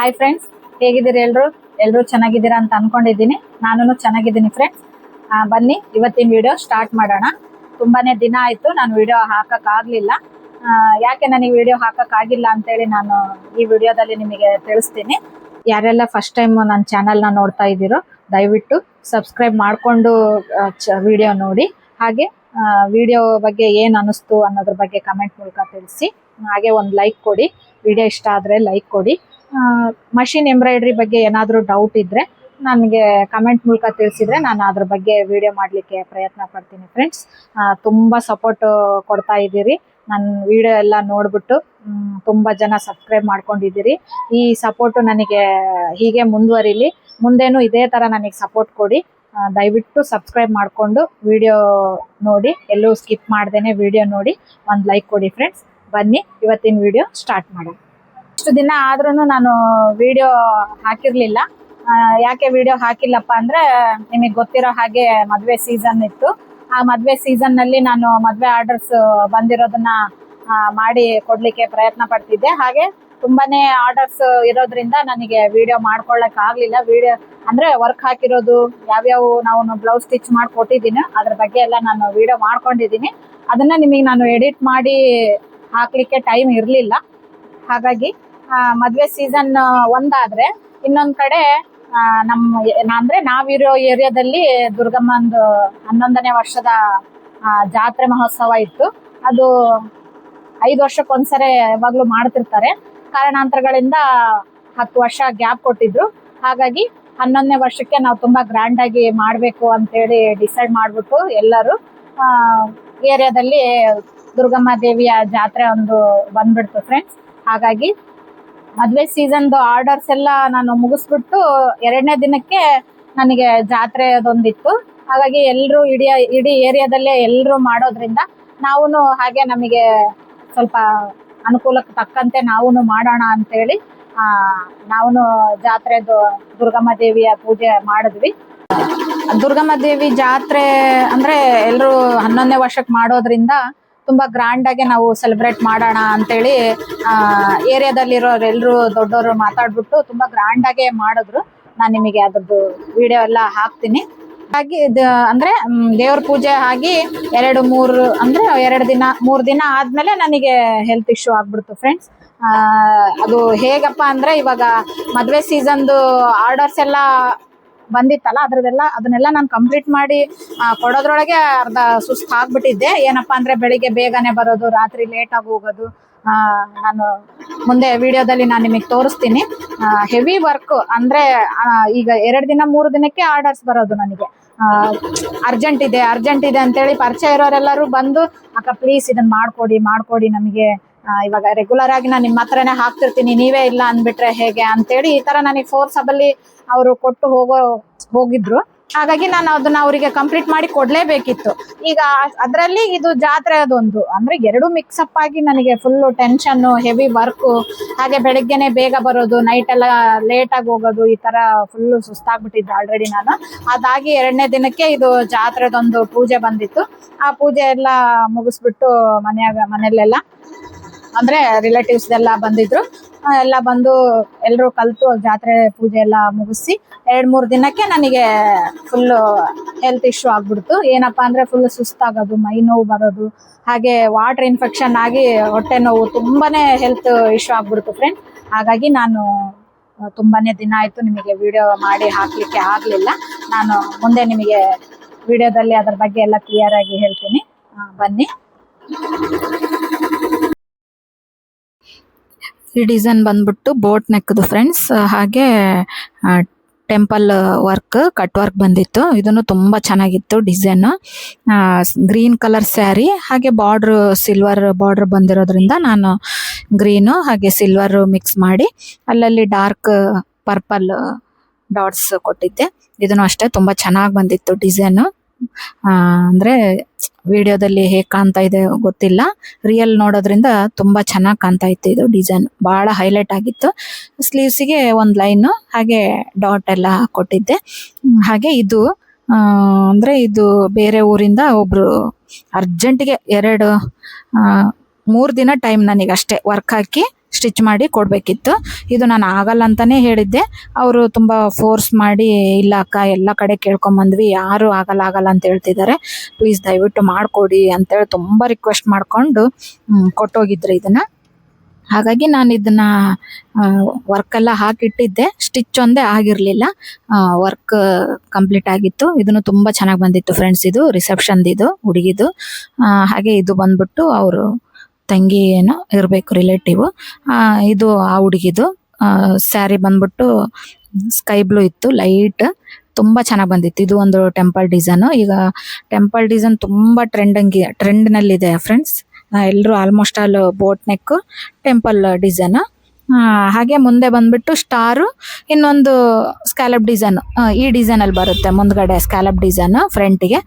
Hi friends, ಹೇಗಿದ್ದೀರಿ ಎಲ್ಲರೂ ಚೆನ್ನಾಗಿದ್ದೀರಾ ಅಂತ ಅನ್ಕೊಂಡಿದ್ದೀನಿ. ನಾನು ಚೆನ್ನಾಗಿದ್ದೀನಿ ಫ್ರೆಂಡ್ಸ್. ಬನ್ನಿ ಇವತ್ತಿನ ವಿಡಿಯೋ ಸ್ಟಾರ್ಟ್ ಮಾಡೋಣ. ತುಂಬಾನೇ ದಿನ ಆಯ್ತು ನಾನು ವಿಡಿಯೋ ಹಾಕಕ್ಕಾಗಲಿಲ್ಲ. ಯಾಕೆ ನನಗೆ ವಿಡಿಯೋ ಹಾಕಕ್ಕಾಗಿಲ್ಲ ಅಂತೇಳಿ ನಾನು ಈ ವಿಡಿಯೋದಲ್ಲಿ ನಿಮಗೆ ತಿಳಿಸ್ತೀನಿ. ಯಾರೆಲ್ಲ ಫಸ್ಟ್ ಟೈಮ್ ನನ್ನ ಚಾನಲ್ನ ನೋಡ್ತಾ ಇದ್ದೀರೋ ದಯವಿಟ್ಟು ಸಬ್ಸ್ಕ್ರೈಬ್ ಮಾಡಿಕೊಂಡು ವಿಡಿಯೋ ನೋಡಿ. ಹಾಗೆ ವಿಡಿಯೋ ಬಗ್ಗೆ ಏನು ಅನ್ನಿಸ್ತು ಅನ್ನೋದ್ರ ಬಗ್ಗೆ ಕಮೆಂಟ್ ಮೂಲಕ ತಿಳಿಸಿ. ಹಾಗೆ ಒಂದು ಲೈಕ್ ಕೊಡಿ. ವಿಡಿಯೋ ಇಷ್ಟ ಆದರೆ ಲೈಕ್ ಕೊಡಿ. ಮಷಿನ್ ಎಂಬ್ರಾಯ್ಡ್ರಿ ಬಗ್ಗೆ ಏನಾದರೂ ಡೌಟ್ ಇದ್ದರೆ ನನಗೆ ಕಮೆಂಟ್ ಮೂಲಕ ತಿಳಿಸಿದರೆ ನಾನು ಅದ್ರ ಬಗ್ಗೆ ವಿಡಿಯೋ ಮಾಡಲಿಕ್ಕೆ ಪ್ರಯತ್ನ ಪಡ್ತೀನಿ ಫ್ರೆಂಡ್ಸ್. ತುಂಬ ಸಪೋರ್ಟ್ ಕೊಡ್ತಾ ಇದ್ದೀರಿ. ನನ್ನ ವಿಡಿಯೋ ಎಲ್ಲ ನೋಡಿಬಿಟ್ಟು ತುಂಬ ಜನ ಸಬ್ಸ್ಕ್ರೈಬ್ ಮಾಡ್ಕೊಂಡಿದ್ದೀರಿ. ಈ ಸಪೋರ್ಟು ನನಗೆ ಹೀಗೆ ಮುಂದುವರಿಲಿ. ಮುಂದೇನು ಇದೇ ಥರ ನನಗೆ ಸಪೋರ್ಟ್ ಕೊಡಿ. ದಯವಿಟ್ಟು ಸಬ್ಸ್ಕ್ರೈಬ್ ಮಾಡಿಕೊಂಡು ವಿಡಿಯೋ ನೋಡಿ, ಎಲ್ಲೂ ಸ್ಕಿಪ್ ಮಾಡ್ದೇನೆ ವಿಡಿಯೋ ನೋಡಿ ಒಂದು ಲೈಕ್ ಕೊಡಿ ಫ್ರೆಂಡ್ಸ್. ಬನ್ನಿ ಇವತ್ತಿನ ವಿಡಿಯೋ ಸ್ಟಾರ್ಟ್ ಮಾಡೋಣ. ಇಷ್ಟು ದಿನ ಆದ್ರೂ ನಾನು ವಿಡಿಯೋ ಹಾಕಿರಲಿಲ್ಲ. ಯಾಕೆ ವಿಡಿಯೋ ಹಾಕಿಲ್ಲಪ್ಪ ಅಂದರೆ ನಿಮಗೆ ಗೊತ್ತಿರೋ ಹಾಗೆ ಮದುವೆ ಸೀಸನ್ ಇತ್ತು. ಆ ಮದುವೆ ಸೀಸನ್ನಲ್ಲಿ ನಾನು ಮದುವೆ ಆರ್ಡರ್ಸ್ ಬಂದಿರೋದನ್ನ ಮಾಡಿ ಕೊಡಲಿಕ್ಕೆ ಪ್ರಯತ್ನ ಪಡ್ತಿದ್ದೆ. ಹಾಗೆ ತುಂಬಾನೇ ಆರ್ಡರ್ಸ್ ಇರೋದ್ರಿಂದ ನನಗೆ ವಿಡಿಯೋ ಮಾಡ್ಕೊಳ್ಳೋಕ್ಕಾಗಲಿಲ್ಲ. ವಿಡಿಯೋ ಅಂದರೆ ವರ್ಕ್ ಹಾಕಿರೋದು ಯಾವ್ಯಾವ ನಾವು ಬ್ಲೌಸ್ ಸ್ಟಿಚ್ ಮಾಡಿ ಕೊಟ್ಟಿದ್ದೀನಿ ಅದ್ರ ಬಗ್ಗೆ ಎಲ್ಲ ನಾನು ವಿಡಿಯೋ ಮಾಡ್ಕೊಂಡಿದ್ದೀನಿ. ಅದನ್ನು ನಿಮಗೆ ನಾನು ಎಡಿಟ್ ಮಾಡಿ ಹಾಕಲಿಕ್ಕೆ ಟೈಮ್ ಇರಲಿಲ್ಲ. ಹಾಗಾಗಿ ಮದುವೆ ಸೀಸನ್ ಒಂದಾದರೆ ಇನ್ನೊಂದು ಕಡೆ ಅಂದರೆ ನಾವಿರೋ ಏರಿಯಾದಲ್ಲಿ ದುರ್ಗಮ್ಮಂದು 11ನೇ ವರ್ಷದ ಜಾತ್ರೆ ಮಹೋತ್ಸವ ಇತ್ತು. ಅದು 5 ವರ್ಷಕ್ಕೊಂದ್ಸರಿ ಯಾವಾಗಲೂ ಮಾಡ್ತಿರ್ತಾರೆ. ಕಾರಣಾಂತರಗಳಿಂದ 10 ವರ್ಷ ಗ್ಯಾಪ್ ಕೊಟ್ಟಿದ್ರು. ಹಾಗಾಗಿ 11ನೇ ವರ್ಷಕ್ಕೆ ನಾವು ತುಂಬ ಗ್ರ್ಯಾಂಡಾಗಿ ಮಾಡಬೇಕು ಅಂತೇಳಿ ಡಿಸೈಡ್ ಮಾಡಿಬಿಟ್ಟು ಎಲ್ಲರೂ ಏರಿಯಾದಲ್ಲಿ ದುರ್ಗಮ್ಮ ದೇವಿಯ ಜಾತ್ರೆ ಒಂದು ಬಂದ್ಬಿಡ್ತು ಫ್ರೆಂಡ್ಸ್. ಹಾಗಾಗಿ ಮದುವೆ ಸೀಸನ್ದು ಆರ್ಡರ್ಸ್ ಎಲ್ಲ ನಾನು ಮುಗಿಸ್ಬಿಟ್ಟು 2ನೇ ದಿನಕ್ಕೆ ನನಗೆ ಜಾತ್ರೆ ಅದೊಂದಿತ್ತು. ಹಾಗಾಗಿ ಎಲ್ಲರೂ ಇಡೀ ಏರಿಯಾದಲ್ಲೇ ಎಲ್ಲರೂ ಮಾಡೋದ್ರಿಂದ ನಾವು ಹಾಗೆ ನಮಗೆ ಸ್ವಲ್ಪ ಅನುಕೂಲಕ್ಕೆ ತಕ್ಕಂತೆ ನಾವು ಮಾಡೋಣ ಅಂತೇಳಿ ನಾವು ಜಾತ್ರೆದು ದುರ್ಗಮ್ಮ ದೇವಿಯ ಪೂಜೆ ಮಾಡಿದ್ವಿ. ದುರ್ಗಮ್ಮ ದೇವಿ ಜಾತ್ರೆ ಅಂದರೆ ಎಲ್ಲರೂ 11ನೇ ವರ್ಷಕ್ಕೆ ಮಾಡೋದ್ರಿಂದ ತುಂಬ ಗ್ರ್ಯಾಂಡಾಗಿ ನಾವು ಸೆಲೆಬ್ರೇಟ್ ಮಾಡೋಣ ಅಂತೇಳಿ ಏರಿಯಾದಲ್ಲಿರೋರೆಲ್ಲರೂ ದೊಡ್ಡವರು ಮಾತಾಡ್ಬಿಟ್ಟು ತುಂಬ ಗ್ರ್ಯಾಂಡಾಗೆ ಮಾಡಿದ್ರು. ನಾನು ನಿಮಗೆ ಅದ್ರದ್ದು ವಿಡಿಯೋ ಎಲ್ಲ ಹಾಕ್ತೀನಿ. ಹಾಗೆ ಅಂದರೆ ದೇವ್ರ ಪೂಜೆ ಆಗಿ 3 ದಿನ ಆದಮೇಲೆ ನನಗೆ ಹೆಲ್ತ್ ಇಶ್ಯೂ ಆಗ್ಬಿಡ್ತು ಫ್ರೆಂಡ್ಸ್. ಅದು ಹೇಗಪ್ಪ ಅಂದರೆ ಇವಾಗ ಮದುವೆ ಸೀಸನ್ದು ಆರ್ಡರ್ಸ್ ಎಲ್ಲ ಬಂದಿತ್ತಲ್ಲ ಅದನ್ನೆಲ್ಲ ನಾನು ಕಂಪ್ಲೀಟ್ ಮಾಡಿ ಕೊಡೋದ್ರೊಳಗೆ ಅರ್ಧ ಸುಸ್ತು ಆಗ್ಬಿಟ್ಟಿದ್ದೆ. ಏನಪ್ಪ ಅಂದರೆ ಬೆಳಿಗ್ಗೆ ಬೇಗನೆ ಬರೋದು, ರಾತ್ರಿ ಲೇಟಾಗಿ ಹೋಗೋದು. ನಾನು ಮುಂದೆ ವಿಡಿಯೋದಲ್ಲಿ ನಾನು ನಿಮಗೆ ತೋರಿಸ್ತೀನಿ. ಹೆವಿ ವರ್ಕ್ ಅಂದರೆ ಈಗ 2 ದಿನ 3 ದಿನಕ್ಕೆ ಆರ್ಡರ್ಸ್ ಬರೋದು ನನಗೆ. ಅರ್ಜೆಂಟ್ ಇದೆ ಅಂತೇಳಿ ಪರಿಚಯ ಇರೋರೆಲ್ಲರೂ ಬಂದು ಅಕ್ಕ ಪ್ಲೀಸ್ ಇದನ್ನು ಮಾಡಿಕೊಡಿ ನಮಗೆ, ಇವಾಗ ರೆಗ್ಯುಲರ್ ಆಗಿ ನಾನು ನಿಮ್ಮ ಹತ್ರನೇ ಹಾಕ್ತಿರ್ತೀನಿ, ನೀವೇ ಇಲ್ಲ ಅಂದ್ಬಿಟ್ರೆ ಹೇಗೆ ಅಂತೇಳಿ ಈ ಥರ ನನಗೆ ಫೋರ್ಸಬಲಿ ಅವರು ಕೊಟ್ಟು ಹೋಗಿದ್ರು. ಹಾಗಾಗಿ ನಾನು ಅದನ್ನ ಅವರಿಗೆ ಕಂಪ್ಲೀಟ್ ಮಾಡಿ ಕೊಡಲೇಬೇಕಿತ್ತು. ಈಗ ಅದರಲ್ಲಿ ಇದು ಜಾತ್ರೆ ಅದೊಂದು ಅಂದರೆ 2 ಮಿಕ್ಸಪ್ ಆಗಿ ನನಗೆ ಫುಲ್ಲು ಟೆನ್ಷನ್ನು, ಹೆವಿ ವರ್ಕು, ಹಾಗೆ ಬೆಳಗ್ಗೆನೆ ಬೇಗ ಬರೋದು, ನೈಟ್ ಎಲ್ಲ ಲೇಟಾಗಿ ಹೋಗೋದು, ಈ ಥರ ಫುಲ್ಲು ಸುಸ್ತಾಗ್ಬಿಟ್ಟಿದ್ದೆ ಆಲ್ರೆಡಿ ನಾನು. ಅದಾಗಿ 2ನೇ ದಿನಕ್ಕೆ ಇದು ಜಾತ್ರೆದೊಂದು ಪೂಜೆ ಬಂದಿತ್ತು. ಆ ಪೂಜೆ ಎಲ್ಲ ಮುಗಿಸ್ಬಿಟ್ಟು ಮನೆಯಲ್ಲೆಲ್ಲ ಅಂದರೆ ರಿಲೇಟಿವ್ಸ್ದೆಲ್ಲ ಬಂದಿದ್ರು. ಎಲ್ಲ ಬಂದು ಎಲ್ಲರೂ ಕಲಿತು ಜಾತ್ರೆ ಪೂಜೆ ಎಲ್ಲ ಮುಗಿಸಿ 2-3 ದಿನಕ್ಕೆ ನನಗೆ ಫುಲ್ಲು ಹೆಲ್ತ್ ಇಶ್ಯೂ ಆಗ್ಬಿಡ್ತು. ಏನಪ್ಪ ಅಂದರೆ ಫುಲ್ ಸುಸ್ತಾಗೋದು, ಮೈ ನೋವು ಬರೋದು, ಹಾಗೆ ವಾಟರ್ ಇನ್ಫೆಕ್ಷನ್ ಆಗಿ ಹೊಟ್ಟೆ ನೋವು, ತುಂಬಾ ಹೆಲ್ತ್ ಇಶ್ಯೂ ಆಗ್ಬಿಡ್ತು ಫ್ರೆಂಡ್ಸ್. ಹಾಗಾಗಿ ನಾನು ತುಂಬಾ ದಿನ ಆಯಿತು ನಿಮಗೆ ವಿಡಿಯೋ ಮಾಡಿ ಹಾಕಲಿಕ್ಕೆ ಆಗಲಿಲ್ಲ. ನಾನು ಮುಂದೆ ನಿಮಗೆ ವಿಡಿಯೋದಲ್ಲಿ ಅದ್ರ ಬಗ್ಗೆ ಎಲ್ಲ ಕ್ಲಿಯರಾಗಿ ಹೇಳ್ತೀನಿ. ಬನ್ನಿ. ಈ ಡಿಸೈನ್ ಬಂದ್ಬಿಟ್ಟು ಬೋಟ್ ನೆಕ್ದು ಫ್ರೆಂಡ್ಸ್. ಹಾಗೆ ಟೆಂಪಲ್ ವರ್ಕ್, ಕಟ್ ವರ್ಕ್ ಬಂದಿತ್ತು. ಇದನ್ನು ತುಂಬ ಚೆನ್ನಾಗಿತ್ತು ಡಿಸೈನ್. ಗ್ರೀನ್ ಕಲರ್ ಸ್ಯಾರಿ, ಹಾಗೆ ಸಿಲ್ವರ್ ಬಾರ್ಡ್ರ್ ಬಂದಿರೋದ್ರಿಂದ ನಾನು ಗ್ರೀನು ಹಾಗೆ ಸಿಲ್ವರ್ ಮಿಕ್ಸ್ ಮಾಡಿ ಅಲ್ಲಲ್ಲಿ ಡಾರ್ಕ್ ಪರ್ಪಲ್ ಡಾಟ್ಸ್ ಕೊಟ್ಟಿದ್ದೆ. ಇದನ್ನು ಅಷ್ಟೇ ತುಂಬ ಚೆನ್ನಾಗಿ ಬಂದಿತ್ತು ಡಿಸೈನು. ಅಂದರೆ ವಿಡಿಯೋದಲ್ಲಿ ಹೇಗೆ ಕಾಣ್ತಾ ಇದೆ ಗೊತ್ತಿಲ್ಲ, ರಿಯಲ್ ನೋಡೋದ್ರಿಂದ ತುಂಬ ಚೆನ್ನಾಗಿ ಕಾಣ್ತಾ ಇತ್ತು. ಇದು ಡಿಸೈನ್ ಭಾಳ ಹೈಲೈಟ್ ಆಗಿತ್ತು. ಸ್ಲೀವ್ಸಿಗೆ ಒಂದು ಲೈನು ಹಾಗೆ ಡಾಟ್ ಎಲ್ಲ ಕೊಟ್ಟಿದ್ದೆ. ಹಾಗೆ ಇದು ಅಂದರೆ ಇದು ಬೇರೆ ಊರಿಂದ ಒಬ್ಬರು ಅರ್ಜೆಂಟಿಗೆ 3 ದಿನ ಟೈಮ್ ನನಗೆ ಅಷ್ಟೇ ವರ್ಕ್ ಹಾಕಿ ಸ್ಟಿಚ್ ಮಾಡಿ ಕೊಡಬೇಕಿತ್ತು. ಇದು ನಾನು ಆಗಲ್ಲ ಅಂತಲೇ ಹೇಳಿದ್ದೆ. ಅವರು ತುಂಬ ಫೋರ್ಸ್ ಮಾಡಿ ಇಲ್ಲ ಅಕ್ಕ ಎಲ್ಲ ಕಡೆ ಕೇಳ್ಕೊಂಬಂದ್ವಿ, ಯಾರು ಆಗಲ್ಲ ಅಂತ ಹೇಳ್ತಿದ್ದಾರೆ, ಪ್ಲೀಸ್ ದಯವಿಟ್ಟು ಮಾಡಿಕೊಡಿ ಅಂತೇಳಿ ತುಂಬ ರಿಕ್ವೆಸ್ಟ್ ಮಾಡಿಕೊಂಡು ಕೊಟ್ಟೋಗಿದ್ರು ಇದನ್ನು. ಹಾಗಾಗಿ ನಾನು ಇದನ್ನು ವರ್ಕೆಲ್ಲ ಹಾಕಿಟ್ಟಿದ್ದೆ, ಸ್ಟಿಚ್ ಒಂದೇ ಆಗಿರಲಿಲ್ಲ, ವರ್ಕ್ ಕಂಪ್ಲೀಟ್ ಆಗಿತ್ತು. ಇದನ್ನು ತುಂಬ ಚೆನ್ನಾಗಿ ಬಂದಿತ್ತು ಫ್ರೆಂಡ್ಸ್. ಇದು ರಿಸೆಪ್ಷನ್ದಿದು ಹುಡುಗಿದು. ಹಾಗೆ ಇದು ಬಂದ್ಬಿಟ್ಟು ಅವರು ತಂಗಿ ಏನೋ ಇರಬೇಕು ರಿಲೇಟಿವ್. ಇದು ಆ ಹುಡುಗಿದು ಸ್ಯಾರಿ ಬಂದ್ಬಿಟ್ಟು ಸ್ಕೈ ಬ್ಲೂ ಇತ್ತು, ಲೈಟ್, ತುಂಬ ಚೆನ್ನಾಗಿ ಬಂದಿತ್ತು. ಇದು ಒಂದು ಟೆಂಪಲ್ ಡಿಸೈನು. ಈಗ ಟೆಂಪಲ್ ಡಿಸೈನ್ ತುಂಬ ಟ್ರೆಂಡ್ನಲ್ಲಿದೆ ಫ್ರೆಂಡ್ಸ್. ಎಲ್ಲರೂ almost all boat neck temple design. ಹಾಗೆ ಮುಂದೆ ಬಂದ್ಬಿಟ್ಟು ಸ್ಟಾರು, ಇನ್ನೊಂದು ಸ್ಕ್ಯಾಲಪ್ ಡಿಸೈನ್. ಈ ಡಿಸೈನಲ್ಲಿ ಬರುತ್ತೆ ಮುಂದ್ಗಡೆ ಸ್ಕ್ಯಾಲಪ್ ಡಿಸೈನ್ ಫ್ರಂಟಿಗೆ.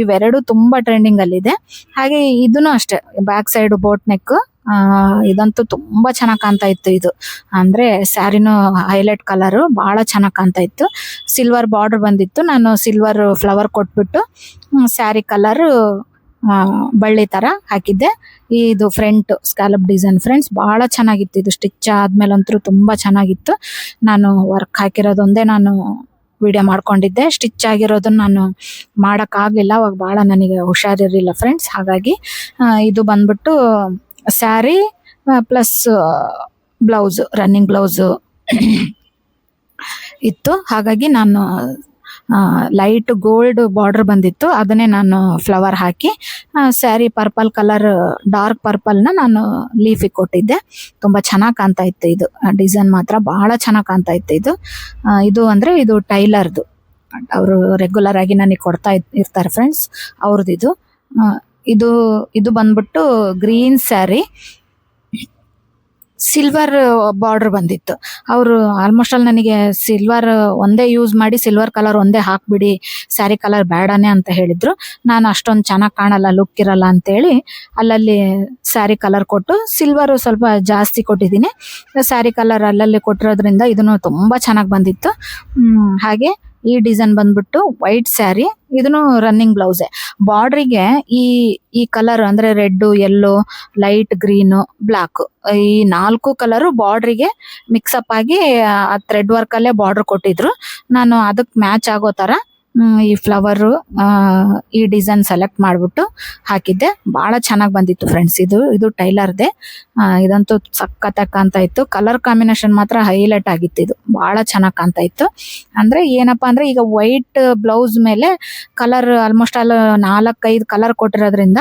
ಇವೆರಡು ತುಂಬ ಟ್ರೆಂಡಿಂಗಲ್ಲಿದೆ. ಹಾಗೆ ಇದೂ ಅಷ್ಟೇ, ಬ್ಯಾಕ್ ಸೈಡ್ ಬೋಟ್ ನೆಕ್. ಇದಂತೂ ತುಂಬ ಚೆನ್ನಾಗಿ ಕಾಣ್ತಾ ಇತ್ತು. ಇದು ಅಂದರೆ ಸ್ಯಾರಿನೂ ಹೈಲೈಟ್ ಕಲರು ಭಾಳ ಚೆನ್ನಾಗಿ ಕಾಣ್ತಾ ಇತ್ತು. ಸಿಲ್ವರ್ ಬಾರ್ಡರ್ ಬಂದಿತ್ತು. ನಾನು ಸಿಲ್ವರ್ ಫ್ಲವರ್ ಕೊಟ್ಬಿಟ್ಟು ಸ್ಯಾರಿ ಕಲರು ಬಳ್ಳಿ ಥರ ಹಾಕಿದ್ದೆ. ಇದು ಫ್ರಂಟ್ ಸ್ಕ್ಯಾಲಪ್ ಡಿಸೈನ್ ಫ್ರೆಂಡ್ಸ್, ಭಾಳ ಚೆನ್ನಾಗಿತ್ತು. ಇದು ಸ್ಟಿಚ್ ಆದ್ಮೇಲಂತೂ ತುಂಬ ಚೆನ್ನಾಗಿತ್ತು. ನಾನು ವರ್ಕ್ ಹಾಕಿರೋದೊಂದೇ ನಾನು ವಿಡಿಯೋ ಮಾಡ್ಕೊಂಡಿದ್ದೆ, ಸ್ಟಿಚ್ ಆಗಿರೋದನ್ನ ನಾನು ಮಾಡೋಕ್ಕಾಗಲಿಲ್ಲ. ಅವಾಗ ಭಾಳ ನನಗೆ ಹುಷಾರಿರಲಿಲ್ಲ ಫ್ರೆಂಡ್ಸ್. ಹಾಗಾಗಿ ಇದು ಬಂದ್ಬಿಟ್ಟು sari plus blouse, running blouse ಇತ್ತು. ಹಾಗಾಗಿ ನಾನು ಲೈಟ್ ಗೋಲ್ಡ್ ಬಾರ್ಡರ್ ಬಂದಿತ್ತು, ಅದನ್ನೇ ನಾನು ಫ್ಲವರ್ ಹಾಕಿ ಸ್ಯಾರಿ ಪರ್ಪಲ್ ಕಲರ್, ಡಾರ್ಕ್ ಪರ್ಪಲ್ನ ನಾನು ಲೀಫಿಗೆ ಕೊಟ್ಟಿದ್ದೆ. ತುಂಬ ಚೆನ್ನಾಗಿ ಕಾಣ್ತಾ ಇತ್ತು. ಇದು ಡಿಸೈನ್ ಮಾತ್ರ ಭಾಳ ಚೆನ್ನಾಗಿ ಕಾಣ್ತಾ ಇತ್ತು. ಇದು ಅಂದರೆ ಇದು ಟೈಲರ್ದು, ಅವರು ರೆಗ್ಯುಲರ್ ಆಗಿ ನನಗೆ ಕೊಡ್ತಾ ಇರ್ತಾರೆ ಫ್ರೆಂಡ್ಸ್, ಅವ್ರದ್ದು ಇದು. ಇದು ಬಂದ್ಬಿಟ್ಟು ಗ್ರೀನ್ ಸ್ಯಾರಿ, ಸಿಲ್ವರ್ ಬಾರ್ಡರ್ ಬಂದಿತ್ತು. ಅವರು ಆಲ್ಮೋಸ್ಟ್ ಆಲ್ ನನಗೆ ಸಿಲ್ವರ್ ಒಂದೇ ಯೂಸ್ ಮಾಡಿ, ಸಿಲ್ವರ್ ಕಲರ್ ಒಂದೇ ಹಾಕ್ಬಿಡಿ, ಸ್ಯಾರಿ ಕಲರ್ ಬೇಡನೇ ಅಂತ ಹೇಳಿದ್ರು. ನಾನು ಅಷ್ಟೊಂದು ಚೆನ್ನಾಗಿ ಕಾಣಲ್ಲ, ಲುಕ್ ಇರಲ್ಲ ಅಂತೇಳಿ ಅಲ್ಲಲ್ಲಿ ಸ್ಯಾರಿ ಕಲರ್ ಕೊಟ್ಟು ಸಿಲ್ವರು ಸ್ವಲ್ಪ ಜಾಸ್ತಿ ಕೊಟ್ಟಿದ್ದೀನಿ. ಸ್ಯಾರಿ ಕಲರ್ ಅಲ್ಲಲ್ಲಿ ಕೊಟ್ಟಿರೋದ್ರಿಂದ ಇದನ್ನು ತುಂಬ ಚೆನ್ನಾಗಿ ಬಂದಿತ್ತು. ಹಾಗೆ ಈ ಡಿಸೈನ್ ಬಂದ್ಬಿಟ್ಟು ವೈಟ್ ಸ್ಯಾರಿ, ಇದನ್ನು ರನ್ನಿಂಗ್ ಬ್ಲೌಸೆ. ಬಾರ್ಡ್ರಿಗೆ ಈ ಕಲರ್ ಅಂದರೆ red, yellow, light green, black, ಈ 4 ಕಲರು ಬಾರ್ಡ್ರಿಗೆ ಮಿಕ್ಸಪ್ ಆಗಿ ಆ ಥ್ರೆಡ್ ವರ್ಕಲ್ಲೇ ಬಾರ್ಡ್ರ್ ಕೊಟ್ಟಿದ್ರು. ನಾನು ಅದಕ್ಕೆ ಮ್ಯಾಚ್ ಆಗೋ ಥರ ಈ ಫ್ಲವರು, ಈ ಡಿಸೈನ್ ಸೆಲೆಕ್ಟ್ ಮಾಡಿಬಿಟ್ಟು ಹಾಕಿದ್ದೆ. ಭಾಳ ಚೆನ್ನಾಗಿ ಬಂದಿತ್ತು ಫ್ರೆಂಡ್ಸ್. ಇದು ಟೈಲರ್ದೆ. ಇದಂತೂ ಸಖತ್ತಾಗಿ ಕಾಣ್ತಾ ಇತ್ತು. ಕಲರ್ ಕಾಂಬಿನೇಷನ್ ಮಾತ್ರ ಹೈಲೈಟ್ ಆಗಿತ್ತು. ಇದು ಭಾಳ ಚೆನ್ನಾಗಿ ಕಾಣ್ತಾ ಇತ್ತು. ಅಂದರೆ ಏನಪ್ಪ ಅಂದರೆ ಈಗ ವೈಟ್ ಬ್ಲೌಸ್ ಮೇಲೆ ಕಲರ್ ಆಲ್ಮೋಸ್ಟ್ ಆಲ್ 4-5 ಕಲರ್ ಕೊಟ್ಟಿರೋದ್ರಿಂದ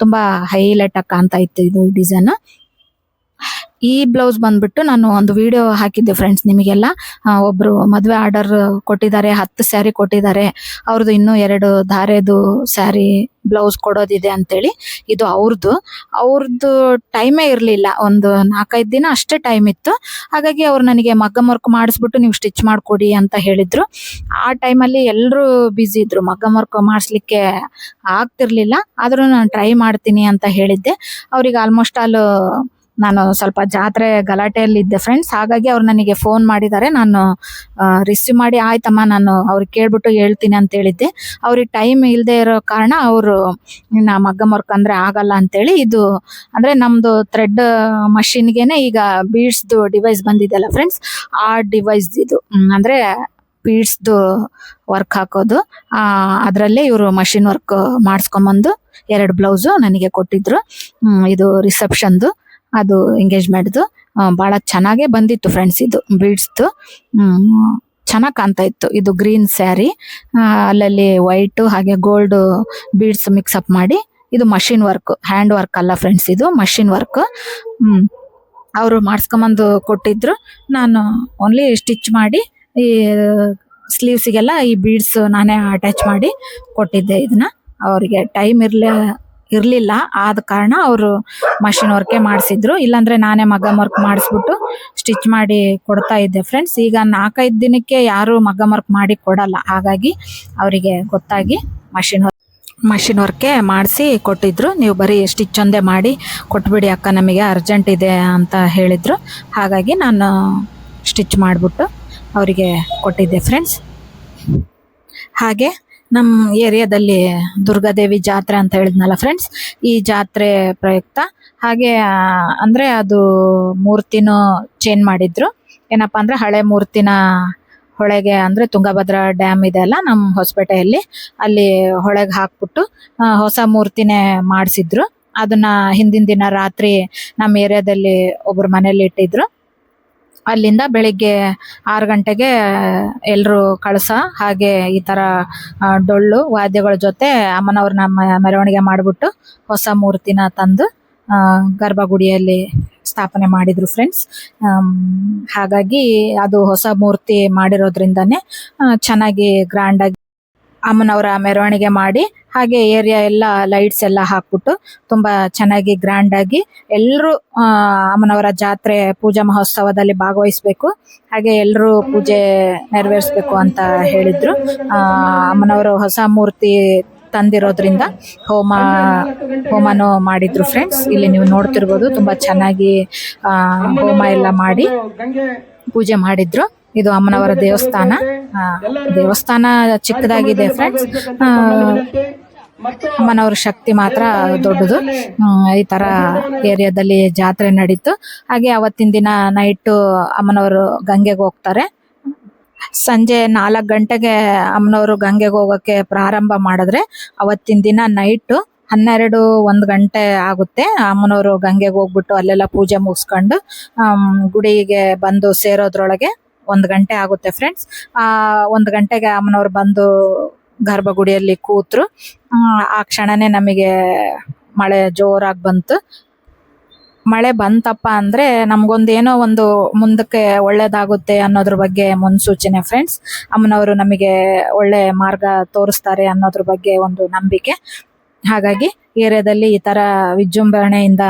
ತುಂಬ ಹೈಲೈಟಾಗಿ ಕಾಣ್ತಾ ಇತ್ತು ಇದು ಡಿಸೈನ್. ಈ ಬ್ಲೌಸ್ ಬಂದ್ಬಿಟ್ಟು ನಾನು ಒಂದು ವಿಡಿಯೋ ಹಾಕಿದ್ದೆ ಫ್ರೆಂಡ್ಸ್ ನಿಮಗೆಲ್ಲ. ಒಬ್ರು ಮದುವೆ ಆರ್ಡರ್ ಕೊಟ್ಟಿದ್ದಾರೆ, 10 ಸ್ಯಾರಿ ಕೊಟ್ಟಿದ್ದಾರೆ. ಅವ್ರದ್ದು ಇನ್ನೂ 2 ಧಾರೆದು ಸ್ಯಾರಿ ಬ್ಲೌಸ್ ಕೊಡೋದಿದೆ ಅಂತೇಳಿ. ಇದು ಅವ್ರದ್ದು ಟೈಮೇ ಇರಲಿಲ್ಲ, ಒಂದು 4-5 ದಿನ ಅಷ್ಟೇ ಟೈಮ್ ಇತ್ತು. ಹಾಗಾಗಿ ಅವ್ರು ನನಗೆ ಮಗ್ಗಮ್ ವರ್ಕ್ ಮಾಡಿಸ್ಬಿಟ್ಟು ನೀವು ಸ್ಟಿಚ್ ಮಾಡಿಕೊಡಿ ಅಂತ ಹೇಳಿದ್ರು. ಆ ಟೈಮಲ್ಲಿ ಎಲ್ಲರೂ ಬ್ಯುಸಿ ಇದ್ರು, ಮಗ್ಗಮ್ ವರ್ಕ್ ಮಾಡಿಸ್ಲಿಕ್ಕೆ ಆಗ್ತಿರ್ಲಿಲ್ಲ. ಆದರೂ ನಾನು ಟ್ರೈ ಮಾಡ್ತೀನಿ ಅಂತ ಹೇಳಿದ್ದೆ. ಅವ್ರಿಗೆ ಆಲ್ಮೋಸ್ಟ್ ಆಲ್ ನಾನು ಸ್ವಲ್ಪ ಜಾತ್ರೆ ಗಲಾಟೆಯಲ್ಲಿದ್ದೆ ಫ್ರೆಂಡ್ಸ್. ಹಾಗಾಗಿ ಅವ್ರು ನನಗೆ ಫೋನ್ ಮಾಡಿದ್ದಾರೆ. ನಾನು ರಿಸೀವ್ ಮಾಡಿ ಆಯ್ತಮ್ಮ ನಾನು ಅವ್ರಿಗೆ ಕೇಳ್ಬಿಟ್ಟು ಹೇಳ್ತೀನಿ ಅಂತ ಹೇಳಿದ್ದೆ. ಅವ್ರಿಗೆ ಟೈಮ್ ಇಲ್ಲದೆ ಇರೋ ಕಾರಣ ಅವರು ಇನ್ನು ಮಗ್ಗಮ್ ವರ್ಕ್ ಅಂದರೆ ಆಗಲ್ಲ ಅಂತೇಳಿ, ಇದು ಅಂದರೆ ನಮ್ಮದು ಥ್ರೆಡ್ ಮಷಿನ್ಗೆ ಈಗ ಬೀಡ್ಸ್ದು ಡಿವೈಸ್ ಬಂದಿದೆಯಲ್ಲ ಫ್ರೆಂಡ್ಸ್, ಆ ಡಿವೈಸ್ ಇದು ಅಂದರೆ ಬೀಡ್ಸ್ದು ವರ್ಕ್ ಹಾಕೋದು, ಅದರಲ್ಲೇ ಇವರು ಮಷಿನ್ ವರ್ಕ್ ಮಾಡಿಸ್ಕೊಂಬಂದು 2 ಬ್ಲೌಸು ನನಗೆ ಕೊಟ್ಟಿದ್ರು. ಇದು ರಿಸೆಪ್ಷನ್ದು, ಅದು ಎಂಗೇಜ್ಮೆಂಟ್ದು. ಭಾಳ ಚೆನ್ನಾಗೇ ಬಂದಿತ್ತು ಫ್ರೆಂಡ್ಸ್. ಇದು ಬೀಡ್ಸ್ದು ಚೆನ್ನಾಗಿ ಕಾಣ್ತಾ ಇತ್ತು. ಇದು ಗ್ರೀನ್ ಸ್ಯಾರಿ, ಅಲ್ಲಲ್ಲಿ ವೈಟು ಹಾಗೆ ಗೋಲ್ಡ್ ಬೀಡ್ಸ್ ಮಿಕ್ಸಪ್ ಮಾಡಿ. ಇದು ಮಷಿನ್ ವರ್ಕ್, ಹ್ಯಾಂಡ್ ವರ್ಕ್ ಅಲ್ಲ ಫ್ರೆಂಡ್ಸ್, ಇದು ಮಷಿನ್ ವರ್ಕ್. ಅವರು ಮಾಡಿಸ್ಕೊಂಬಂದು ಕೊಟ್ಟಿದ್ರು. ನಾನು ಓನ್ಲಿ ಸ್ಟಿಚ್ ಮಾಡಿ ಈ ಸ್ಲೀವ್ಸಿಗೆಲ್ಲ ಈ ಬೀಡ್ಸ್ ನಾನೇ ಅಟ್ಯಾಚ್ ಮಾಡಿ ಕೊಟ್ಟಿದ್ದೆ. ಇದನ್ನ ಅವರಿಗೆ ಟೈಮ್ ಇರಲಿಲ್ಲ, ಆದ ಕಾರಣ ಅವರು ಮಷಿನ್ ವರ್ಕೇ ಮಾಡಿಸಿದ್ರು. ಇಲ್ಲಾಂದರೆ ನಾನೇ ಮಗ್ಗಮ್ ವರ್ಕ್ ಮಾಡಿಸ್ಬಿಟ್ಟು ಸ್ಟಿಚ್ ಮಾಡಿ ಕೊಡ್ತಾ ಇದ್ದೆ ಫ್ರೆಂಡ್ಸ್. ಈಗ 4-5 ದಿನಕ್ಕೆ ಯಾರು ಮಗ್ಗಮ್ ವರ್ಕ್ ಮಾಡಿ ಕೊಡಲ್ಲ. ಹಾಗಾಗಿ ಅವರಿಗೆ ಗೊತ್ತಾಗಿ ಮಷಿನ್ ವರ್ಕೇ ಮಾಡಿಸಿ ಕೊಟ್ಟಿದ್ರು. ನೀವು ಬರೀ ಸ್ಟಿಚ್ ಒಂದೇ ಮಾಡಿ ಕೊಟ್ಬಿಡಿ ಅಕ್ಕ, ನಮಗೆ ಅರ್ಜೆಂಟ್ ಇದೆ ಅಂತ ಹೇಳಿದರು. ಹಾಗಾಗಿ ನಾನು ಸ್ಟಿಚ್ ಮಾಡಿಬಿಟ್ಟು ಅವರಿಗೆ ಕೊಟ್ಟಿದ್ದೆ ಫ್ರೆಂಡ್ಸ್. ಹಾಗೆ ನಮ್ಮ ಏರಿಯಾದಲ್ಲಿ ದುರ್ಗಾದೇವಿ ಜಾತ್ರೆ ಅಂತ ಹೇಳಿದ್ನಲ್ಲ ಫ್ರೆಂಡ್ಸ್, ಈ ಜಾತ್ರೆ ಪ್ರಯುಕ್ತ ಹಾಗೆ ಅಂದರೆ ಅದು ಮೂರ್ತಿನೂ ಚೇಂಜ್ ಮಾಡಿದ್ರು. ಏನಪ್ಪ ಅಂದರೆ ಹಳೆ ಮೂರ್ತಿನ ಹೊಳೆಗೆ ಅಂದರೆ ತುಂಗಭದ್ರಾ ಡ್ಯಾಮ್ ಇದೆ ಅಲ್ಲ ನಮ್ಮ ಹೊಸಪೇಟೆಯಲ್ಲಿ, ಅಲ್ಲಿ ಹೊಳೆಗೆ ಹಾಕ್ಬಿಟ್ಟು ಹೊಸ ಮೂರ್ತಿನೇ ಮಾಡಿಸಿದ್ರು. ಅದನ್ನ ಹಿಂದಿನ ದಿನ ರಾತ್ರಿ ನಮ್ಮ ಏರಿಯಾದಲ್ಲಿ ಒಬ್ಬರು ಮನೇಲಿ ಇಟ್ಟಿದ್ರು. ಅಲ್ಲಿಂದ ಬೆಳಿಗ್ಗೆ 6 ಗಂಟೆಗೆ ಎಲ್ಲರೂ ಕಳಸ ಹಾಗೆ ಈ ಥರ ಡೊಳ್ಳು ವಾದ್ಯಗಳ ಜೊತೆ ಅಮ್ಮನವ್ರನ್ನ ಮೆರವಣಿಗೆ ಮಾಡಿಬಿಟ್ಟು ಹೊಸ ಮೂರ್ತಿನ ತಂದು ಗರ್ಭಗುಡಿಯಲ್ಲಿ ಸ್ಥಾಪನೆ ಮಾಡಿದ್ರು ಫ್ರೆಂಡ್ಸ್. ಹಾಗಾಗಿ ಅದು ಹೊಸ ಮೂರ್ತಿ ಮಾಡಿರೋದ್ರಿಂದನೇ ಚೆನ್ನಾಗಿ ಗ್ರ್ಯಾಂಡಾಗಿ ಅಮ್ಮನವರ ಮೆರವಣಿಗೆ ಮಾಡಿ ಹಾಗೆ ಏರಿಯಾ ಎಲ್ಲ ಲೈಟ್ಸ್ ಎಲ್ಲ ಹಾಕ್ಬಿಟ್ಟು ತುಂಬ ಚೆನ್ನಾಗಿ ಗ್ರ್ಯಾಂಡಾಗಿ ಎಲ್ಲರೂ ಅಮ್ಮನವರ ಜಾತ್ರೆ ಪೂಜಾ ಮಹೋತ್ಸವದಲ್ಲಿ ಭಾಗವಹಿಸಬೇಕು, ಹಾಗೆ ಎಲ್ಲರೂ ಪೂಜೆ ನೆರವೇರಿಸ್ಬೇಕು ಅಂತ ಹೇಳಿದ್ರು. ಅಮ್ಮನವರು ಹೊಸ ಮೂರ್ತಿ ತಂದಿರೋದ್ರಿಂದ ಹೋಮನೂ ಮಾಡಿದ್ರು ಫ್ರೆಂಡ್ಸ್. ಇಲ್ಲಿ ನೀವು ನೋಡ್ತಿರ್ಬೋದು ತುಂಬ ಚೆನ್ನಾಗಿ ಹೋಮ ಎಲ್ಲ ಮಾಡಿ ಪೂಜೆ ಮಾಡಿದ್ರು. ಇದು ಅಮ್ಮನವರ ದೇವಸ್ಥಾನ. ದೇವಸ್ಥಾನ ಚಿಕ್ಕದಾಗಿದೆ ಫ್ರೆಂಡ್ಸ್, ಅಮ್ಮನವ್ರ ಶಕ್ತಿ ಮಾತ್ರ ದೊಡ್ಡದು. ಈ ತರ ಏರಿಯಾದಲ್ಲಿ ಜಾತ್ರೆ ನಡೀತು. ಹಾಗೆ ಅವತ್ತಿನ ದಿನ ನೈಟು ಅಮ್ಮನವರು ಗಂಗೆಗೆ ಹೋಗ್ತಾರೆ. ಸಂಜೆ 4 ಗಂಟೆಗೆ ಅಮ್ಮನವರು ಗಂಗೆಗೆ ಹೋಗೋಕ್ಕೆ ಪ್ರಾರಂಭ ಮಾಡಿದ್ರೆ ಅವತ್ತಿನ ದಿನ ನೈಟು 12-1 ಗಂಟೆ ಆಗುತ್ತೆ. ಅಮ್ಮನವರು ಗಂಗೆಗೆ ಹೋಗ್ಬಿಟ್ಟು ಅಲ್ಲೆಲ್ಲ ಪೂಜೆ ಮುಗಿಸ್ಕೊಂಡು ಗುಡಿಗೆ ಬಂದು ಸೇರೋದ್ರೊಳಗೆ 1 ಗಂಟೆ ಆಗುತ್ತೆ ಫ್ರೆಂಡ್ಸ್. 1 ಗಂಟೆಗೆ ಅಮ್ಮನವ್ರು ಬಂದು ಗರ್ಭಗುಡಿಯಲ್ಲಿ ಕೂತ್ರು. ಆ ಕ್ಷಣನೇ ನಮಗೆ ಮಳೆ ಜೋರಾಗಿ ಬಂತು. ಮಳೆ ಬಂತಪ್ಪ ಅಂದರೆ ನಮಗೊಂದೇನೋ ಒಂದು ಮುಂದಕ್ಕೆ ಒಳ್ಳೇದಾಗುತ್ತೆ ಅನ್ನೋದ್ರ ಬಗ್ಗೆ ಮುನ್ಸೂಚನೆ ಫ್ರೆಂಡ್ಸ್. ಅಮ್ಮನವರು ನಮಗೆ ಒಳ್ಳೆ ಮಾರ್ಗ ತೋರಿಸ್ತಾರೆ ಅನ್ನೋದ್ರ ಬಗ್ಗೆ ಒಂದು ನಂಬಿಕೆ. ಹಾಗಾಗಿ ಏರಿಯಾದಲ್ಲಿ ಈ ಥರ ವಿಜೃಂಭಣೆಯಿಂದ